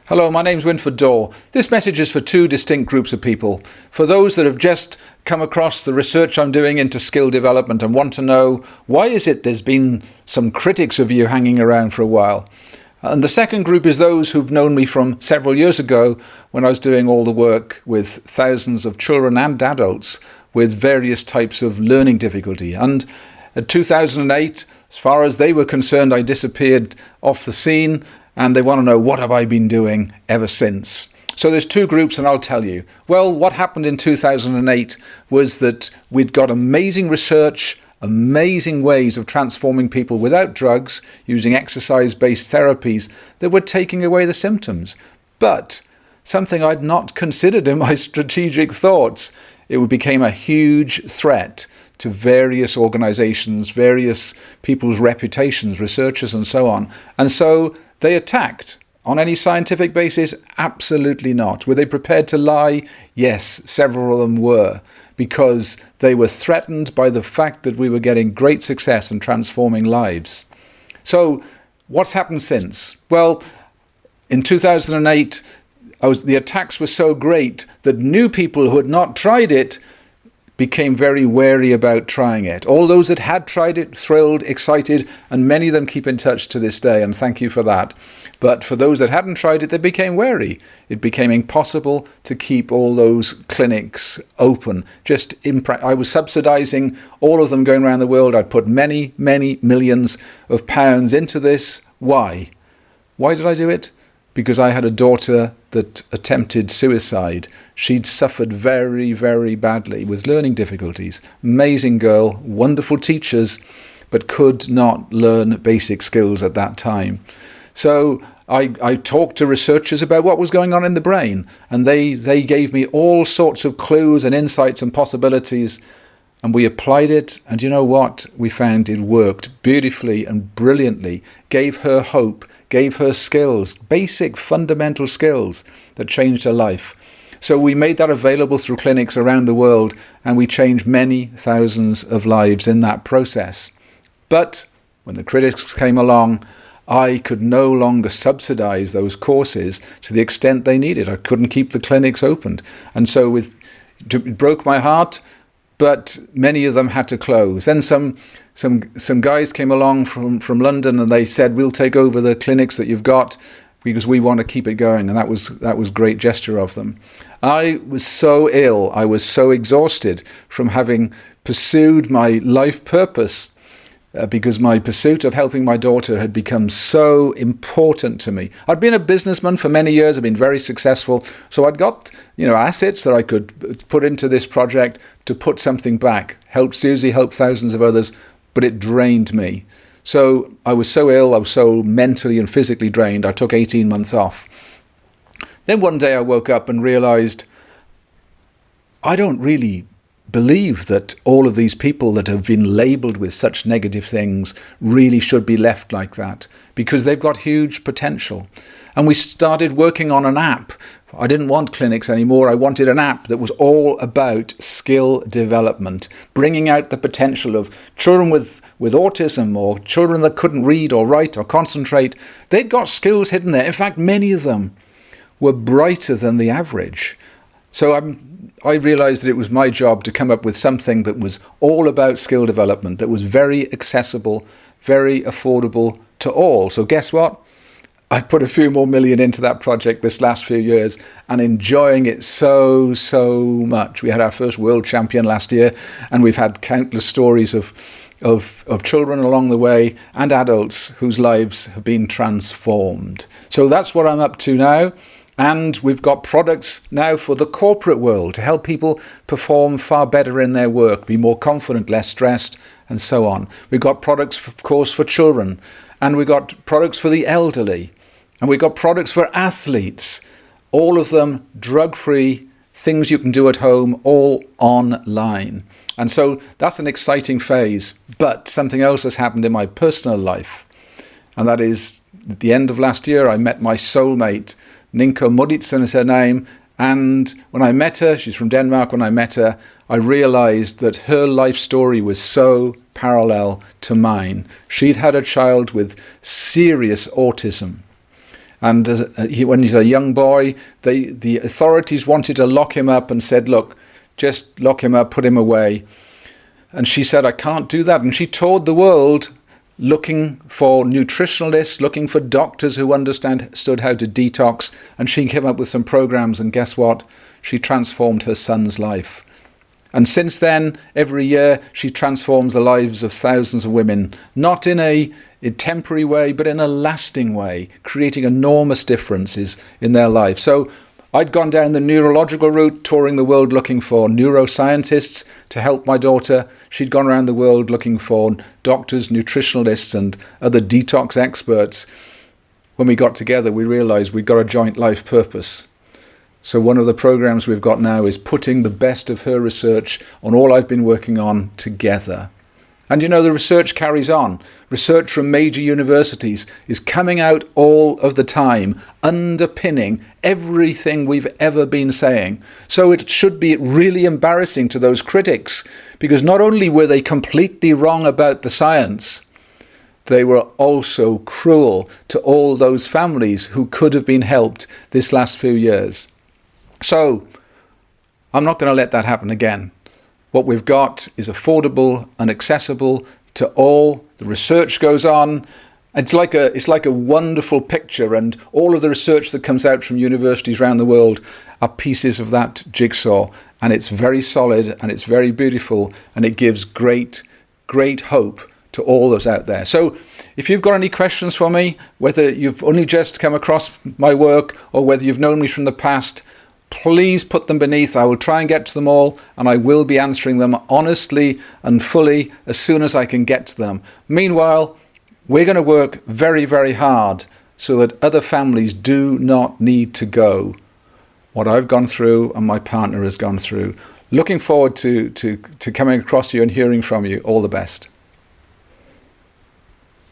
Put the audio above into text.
Hello, my name's Wynford Dore. This message is for two distinct groups of people. For those that have just come across the research I'm doing into skill development and want to know, why is it there's been some critics of you hanging around for a while? And the second group is those who've known me from several years ago when I was doing all the work with thousands of children and adults with various types of learning difficulty. And in 2008, as far as they were concerned, I disappeared off the scene, and they want to know, what have I been doing ever since? So there's two groups, and I'll tell you. Well, what happened in 2008 was that we'd got amazing research, amazing ways of transforming people without drugs, using exercise-based therapies that were taking away the symptoms. But something I'd not considered in my strategic thoughts, it became a huge threat to various organizations, various people's reputations, researchers and so on. And so they attacked. On any scientific basis? Absolutely not. Were they prepared to lie? Yes, several of them were, because they were threatened by the fact that we were getting great success and transforming lives. So what's happened since? Well, in 2008, the attacks were so great that new people who had not tried it became very wary about trying it. All those that had tried it, thrilled, excited, and many of them keep in touch to this day, and thank you for that. But for those that hadn't tried it, they became wary. It became impossible to keep all those clinics open. I was subsidizing all of them going around the world. I'd put many, many millions of pounds into this. Why? Why did I do it? Because I had a daughter that attempted suicide. She'd suffered very, very badly with learning difficulties. Amazing girl, wonderful teachers, but could not learn basic skills at that time. So I talked to researchers about what was going on in the brain, and they gave me all sorts of clues and insights and possibilities, and we applied it, and you know what? We found it worked beautifully and brilliantly, gave her hope, gave her skills, basic fundamental skills that changed her life. So we made that available through clinics around the world, and we changed many thousands of lives in that process. But when the critics came along, I could no longer subsidize those courses to the extent they needed. I couldn't keep the clinics opened. And so it broke my heart, but many of them had to close. Then some guys came along from London, and they said, we'll take over the clinics that you've got because we want to keep it going. And that was a great gesture of them. I was so ill. I was so exhausted from having pursued my life purpose because my pursuit of helping my daughter had become so important to me. I'd been a businessman for many years. I'd been very successful. So I'd got, assets that I could put into this project to put something back. Helped Susie, helped thousands of others, but it drained me. So I was so ill, I was so mentally and physically drained, I took 18 months off. Then one day I woke up and realized I don't really believe that all of these people that have been labeled with such negative things really should be left like that, because they've got huge potential. And we started working on an app. I didn't want clinics anymore. I wanted an app that was all about skill development, bringing out the potential of children with autism or children that couldn't read or write or concentrate. They'd got skills hidden there. In fact, many of them were brighter than the average. So I realized that it was my job to come up with something that was all about skill development, that was very accessible, very affordable to all. So guess what? I put a few more million into that project this last few years and enjoying it so much. We had our first world champion last year, and we've had countless stories of children along the way and adults whose lives have been transformed. So that's what I'm up to now. And we've got products now for the corporate world to help people perform far better in their work, be more confident, less stressed, and so on. We've got products, of course, for children, and we've got products for the elderly, and we've got products for athletes, all of them drug-free, things you can do at home, all online. And so that's an exciting phase. But something else has happened in my personal life, and that is at the end of last year, I met my soulmate. Ninko Muditsen is her name, and when I met her, she's from Denmark, when I met her, I realized that her life story was so parallel to mine. She'd had a child with serious autism, And when he's a young boy, the authorities wanted to lock him up and said, look, just lock him up, put him away. And she said, I can't do that. And she toured the world looking for nutritionalists, looking for doctors who understood how to detox. And she came up with some programs. And guess what? She transformed her son's life. And since then, every year, she transforms the lives of thousands of women, not in a temporary way, but in a lasting way, creating enormous differences in their life. So I'd gone down the neurological route, touring the world looking for neuroscientists to help my daughter. She'd gone around the world looking for doctors, nutritionalists, and other detox experts. When we got together, we realized we'd got a joint life purpose. So one of the programs we've got now is putting the best of her research on all I've been working on together. And you know, the research carries on. Research from major universities is coming out all of the time, underpinning everything we've ever been saying. So it should be really embarrassing to those critics, because not only were they completely wrong about the science, they were also cruel to all those families who could have been helped this last few years. So I'm not going to let that happen again. What we've got is affordable and accessible to all. The research goes on. It's like a wonderful picture, and all of the research that comes out from universities around the world are pieces of that jigsaw, and it's very solid and it's very beautiful, and it gives great hope to all those out there. So if you've got any questions for me, whether you've only just come across my work or whether you've known me from the past, please put them beneath. I will try and get to them all, and I will be answering them honestly and fully as soon as I can get to them. Meanwhile, we're going to work very, very hard so that other families do not need to go what I've gone through and my partner has gone through. Looking forward to coming across you and hearing from you. All the best.